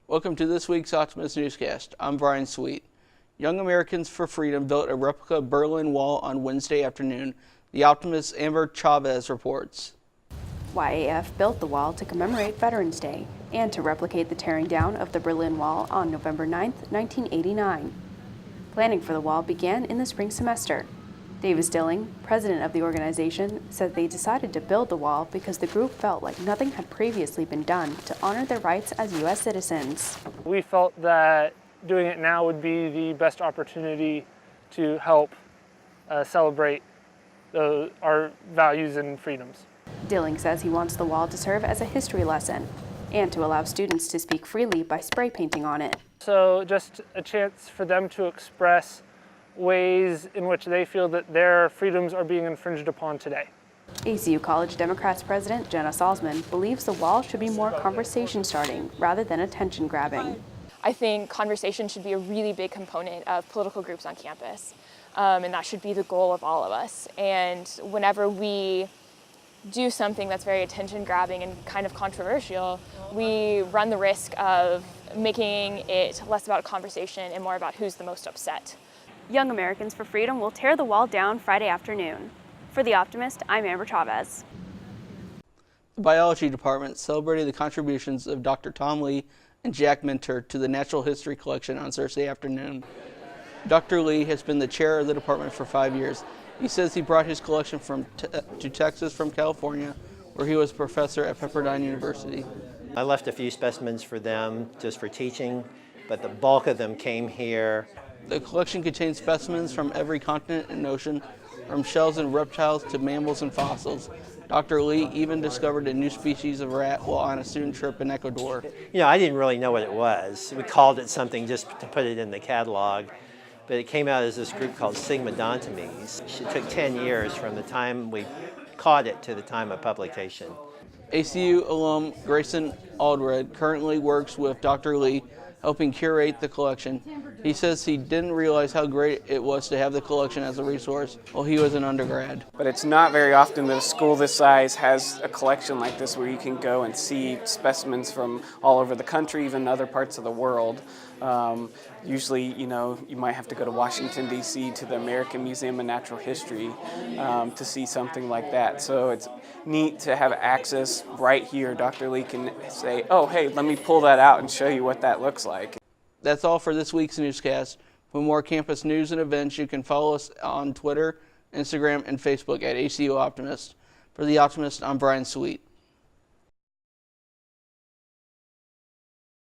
Welcome to this week's Optimist Newscast. I'm Brian Sweet. Young Americans for Freedom built a replica Berlin Wall on Wednesday afternoon. The Optimist's Amber Chavez reports. YAF built the wall to commemorate Veterans Day and to replicate the tearing down of the Berlin Wall on November 9, 1989. Planning for the wall began in the spring semester. Davis Dilling, president of the organization, said they decided to build the wall because the group felt like nothing had previously been done to honor their rights as U.S. citizens. We felt that doing it now would be the best opportunity to help celebrate our values and freedoms. Dilling says he wants the wall to serve as a history lesson and to allow students to speak freely by spray painting on it. So just a chance for them to express ways in which they feel that their freedoms are being infringed upon today. ACU College Democrats President Jenna Salzman believes the wall should be more conversation starting rather than attention grabbing. I think conversation should be a really big component of political groups on campus, and that should be the goal of all of us. And whenever we do something that's very attention grabbing and kind of controversial, we run the risk of making it less about a conversation and more about who's the most upset. Young Americans for Freedom will tear the wall down Friday afternoon. For The Optimist, I'm Amber Chavez. The biology department celebrated the contributions of Dr. Tom Lee and Jack Minter to the Natural History Collection on Thursday afternoon. Dr. Lee has been the chair of the department for 5 years. He says he brought his collection to Texas from California, where he was a professor at Pepperdine University. I left a few specimens for them just for teaching, but the bulk of them came here. The collection contains specimens from every continent and ocean, from shells and reptiles to mammals and fossils. Dr. Lee even discovered a new species of rat while on a student trip in Ecuador. You know, I didn't really know what it was. We called it something just to put it in the catalog, but it came out as this group called Sigmodontomes. It took 10 years from the time we caught it to the time of publication. ACU alum Grayson Aldred currently works with Dr. Lee, helping curate the collection. He says he didn't realize how great it was to have the collection as a resource while he was an undergrad. But it's not very often that a school this size has a collection like this where you can go and see specimens from all over the country, even other parts of the world. Usually, you might have to go to Washington, D.C. to the American Museum of Natural History to see something like that. So it's neat to have access right here. Dr. Lee can say, oh, hey, let me pull that out and show you what that looks like. That's all for this week's newscast. For more campus news and events, you can follow us on Twitter, Instagram, and Facebook at ACU Optimist. For The Optimist, I'm Brian Sweet.